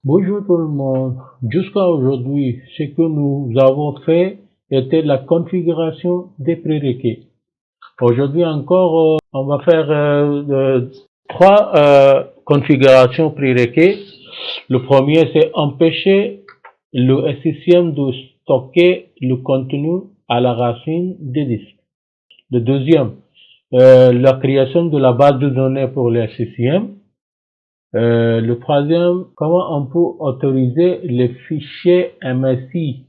Bonjour tout le monde. Jusqu'à aujourd'hui, ce que nous avons fait était la configuration des prérequis. Aujourd'hui encore, on va faire trois configurations prérequis. Le premier, c'est empêcher le SCCM de stocker le contenu à la racine des disques. Le deuxième, la création de la base de données pour le SCCM. Le troisième, comment on peut autoriser les fichiers MSI.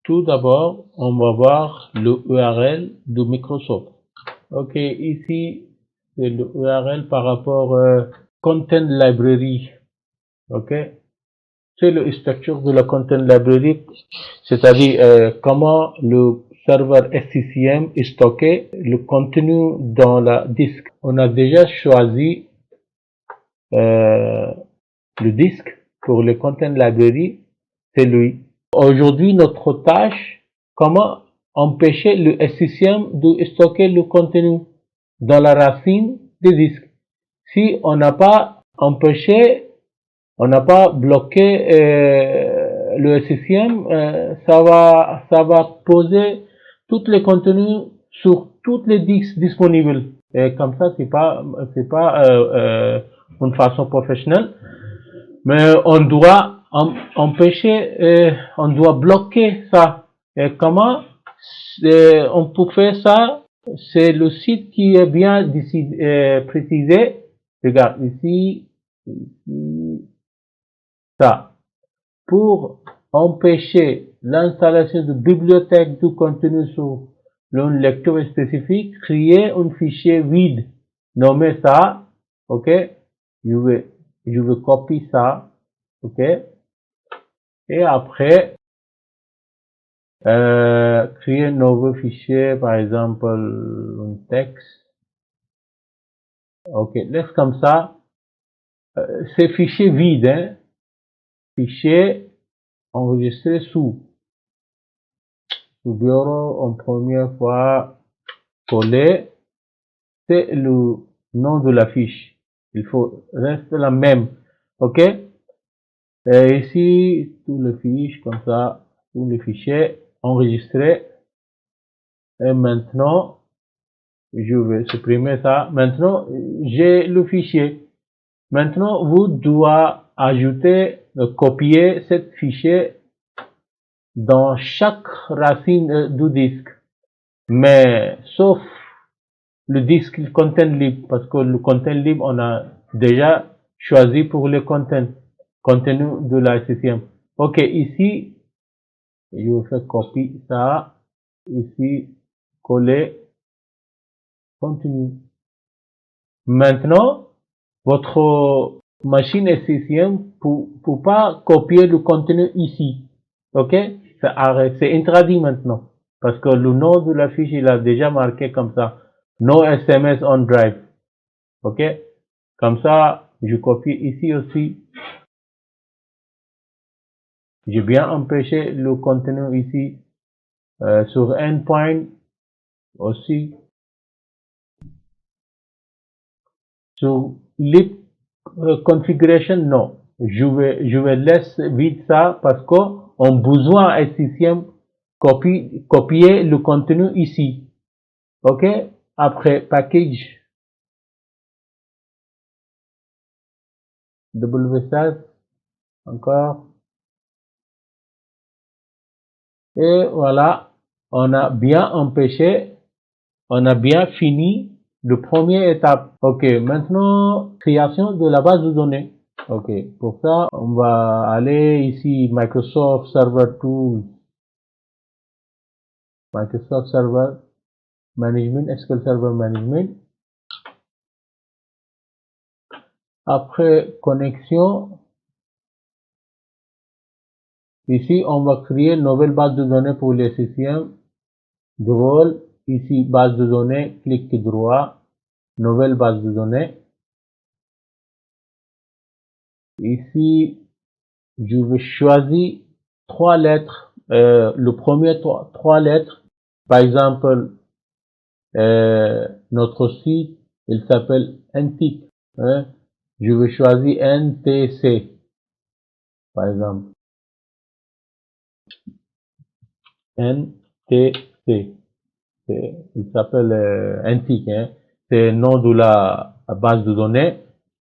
Tout d'abord, on va voir le URL de Microsoft. Ok, ici, c'est le URL par rapport Content Library. Ok, c'est le structure de la Content Library, c'est-à-dire comment le serveur SCCM est stocké le contenu dans la disque. On a déjà choisi le disque pour le Content Library, c'est lui. Aujourd'hui, notre tâche, comment empêcher le SCCM de stocker le contenu dans la racine des disques. Si on n'a pas empêché, on n'a pas bloqué le SCCM, ça va poser tous les contenus sur toutes les disques disponibles. Et comme ça, c'est pas une façon professionnelle. Mais on doit empêcher, on doit bloquer ça. Et comment on peut faire ça? C'est le site qui est bien précisé. Regarde ici, ça. Pour empêcher l'installation de bibliothèques de contenu sur un lecteur spécifique, créer un fichier vide. Nommer ça, ok? Je vais copier ça, ok? Et après, créer un nouveau fichier, par exemple, un texte. Ok, laisse comme ça. C'est fichier vide, hein? Fichier enregistré sous bureau en première fois collé. C'est le nom de la fiche. Il faut rester la même. Ok? Et ici, tous les fiches comme ça, tous les fichiers enregistrés. Et maintenant, je vais supprimer ça. Maintenant, j'ai le fichier. Maintenant, vous devez ajouter, copier ce fichier dans chaque racine du disque. Mais, sauf le disque content libre, parce que le content libre, on a déjà choisi pour le contenu de la SCCM. Ok, ici, je vais faire copier ça. Ici, coller, continue. Maintenant, votre machine SCCM pour pas copier le contenu ici. Ok? Ça arrête. C'est interdit maintenant. Parce que le nom de la fiche, il a déjà marqué comme ça. No SMS on drive. Ok? Comme ça, je copie ici aussi. J'ai bien empêché le contenu ici. Sur endpoint aussi. Sur lib configuration, non. Je vais laisser vite ça parce qu'on a besoin SCCM copier le contenu ici. Ok? Après package WSAS encore. Et voilà, on a bien empêché, on a bien fini le première étape. Ok, maintenant création de la base de données. Ok, pour ça, on va aller ici Microsoft Server Tools, Microsoft Server Management, SQL Server Management. Après connexion, ici on va créer une nouvelle base de données pour les SCCM. Drôle, ici base de données, clic droit, nouvelle base de données. Ici, je vais choisir trois lettres. Le premier trois lettres, par exemple, notre site, il s'appelle NTIC. Hein? Je vais choisir NTC. par exemple, NTC. Il s'appelle NTIC, hein. C'est le nom de la base de données.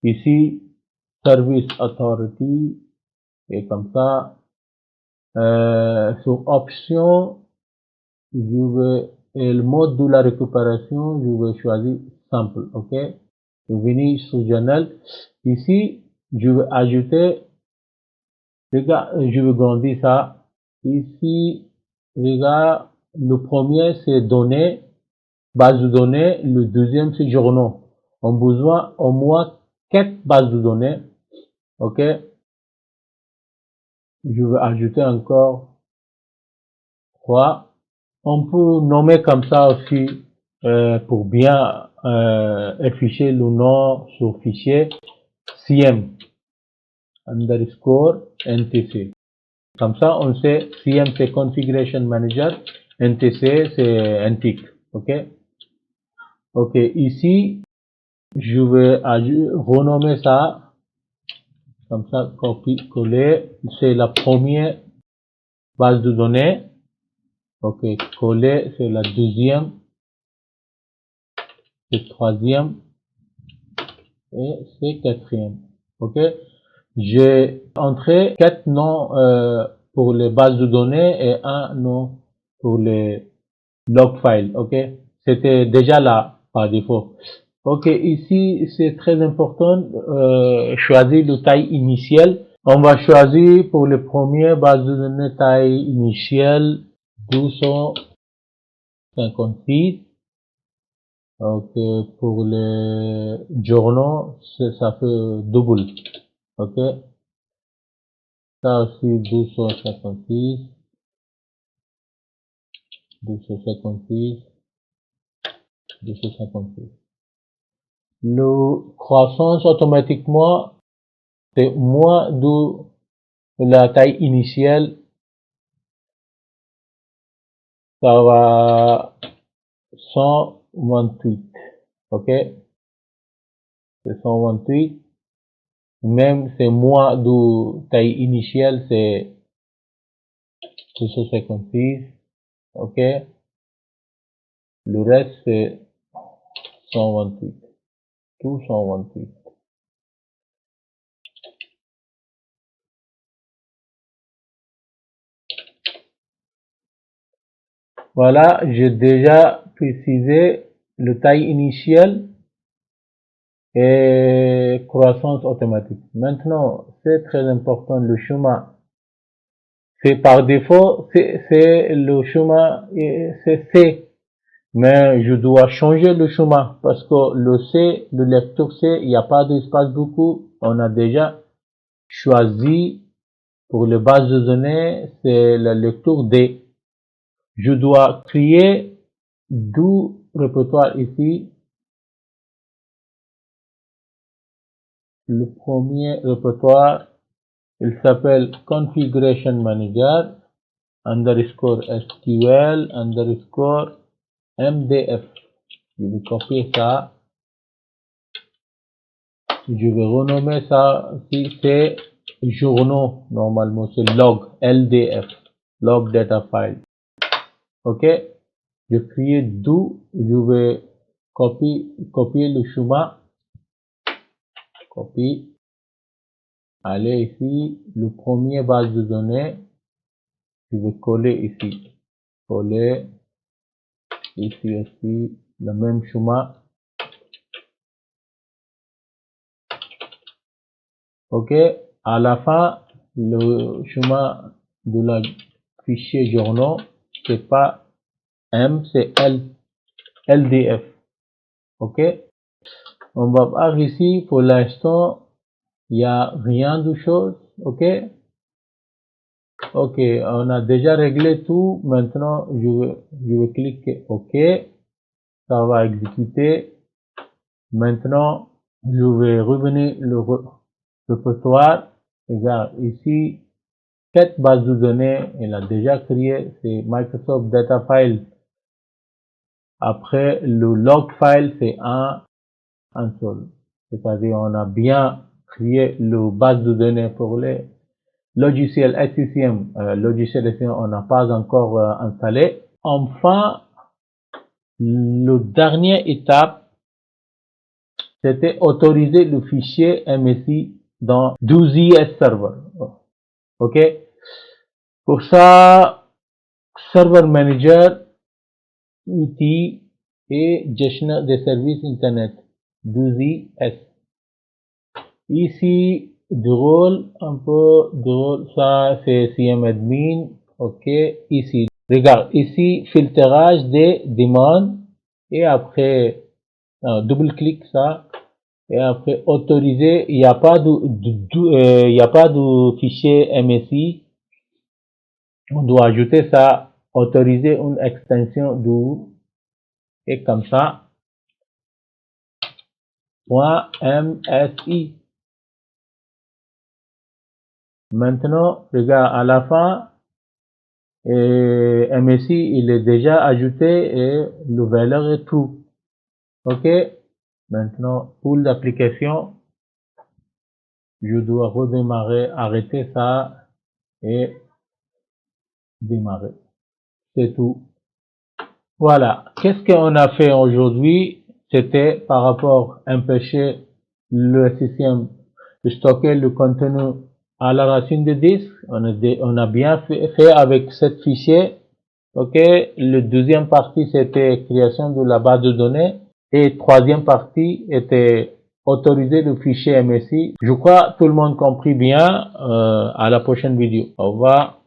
Ici, Service Authority, et comme ça, sur option, et le mode de la récupération, je vais choisir simple, ok? Je vais venir sur Journal. Ici, je vais ajouter, regarde, je vais grandir ça. Ici, regarde, le premier c'est données, base de données, le deuxième c'est journaux. On a besoin au moins 4 bases de données, ok? Je vais ajouter encore 3. On peut nommer comme ça aussi pour bien afficher le nom sur fichier CM underscore NTC. Comme ça, on sait CM c'est Configuration Manager, NTC c'est NTIC. Ok. Ok. Ici, je vais renommer ça comme ça, copier, coller. C'est la première base de données. Ok. Coller, c'est la deuxième, c'est troisième. Et c'est quatrième. Ok. J'ai entré 4 noms pour les bases de données et un nom pour les log files. Ok. C'était déjà là par défaut. Ok. Ici, c'est très important choisir le taille initiale. On va choisir pour les premières bases de données taille initiale 1256. Ok, pour les journaux, ça fait double. Ok, ça aussi 1256, 1256, 1256. Le croissance automatiquement, c'est moins de la taille initiale, ça va 128. Ok, c'est 128. Même c'est moins de taille initiale, c'est 256. Ok, le reste c'est 128. Tout 128. Voilà, j'ai déjà précisé le taille initiale et croissance automatique. Maintenant, c'est très important, le chemin. C'est par défaut, c'est le chemin, c'est C. Mais je dois changer le chemin parce que le C, le lecteur C, il n'y a pas d'espace beaucoup. On a déjà choisi pour les bases de données, c'est le lecteur D. Je dois créer deux répertoires ici. Le premier répertoire, il s'appelle Configuration Manager underscore SQL underscore MDF. Je vais copier ça. Je vais renommer ça. Si c'est journaux, normalement c'est log, LDF, log data file. Ok. Je crée d'où je vais copier le chemin. Copie. Allez ici, le premier base de données, je vais coller ici. Coller ici aussi, le même chemin. Ok. À la fin, le chemin de la fichier journaux, c'est pas M, c'est L, LDF. Ok. On va voir ici, pour l'instant, il n'y a rien de chose. Ok. Ok, on a déjà réglé tout. Maintenant, je vais cliquer OK. Ça va exécuter. Maintenant, je vais revenir le répertoire. Regarde, ici, 4 bases de données, elle a déjà créé, c'est Microsoft Data File. Après, le log file, c'est un seul. C'est-à-dire, on a bien créé le base de données pour les logiciel SCCM, logiciel SCCM, on n'a pas encore installé. Enfin, la dernière étape, c'était autoriser le fichier MSI dans 12IS Server. OK? Pour ça, Server Manager, outils et gestionnaire des services Internet, 12IS. Ici, du rôle, un peu de rôle, ça c'est CMadmin. OK? Ici, regarde, ici, filtrage des demandes et après, double-clic ça. Et après, autoriser, il n'y a pas il y a pas de fichier MSI. On doit ajouter ça, autoriser une extension du, et comme ça, .msi. Maintenant, regarde, à la fin, MSI, il est déjà ajouté et le valeur est true. OK? Maintenant, pour l'application, je dois redémarrer, arrêter ça et démarrer. C'est tout. Voilà. Qu'est-ce qu'on a fait aujourd'hui? C'était par rapport à empêcher le système de stocker le contenu à la racine de disque. On a bien fait avec cette fichier. OK. Le deuxième partie, c'était création de la base de données. Et troisième partie était autoriser le fichier MSI. Je crois que tout le monde compris bien. À la prochaine vidéo. Au revoir.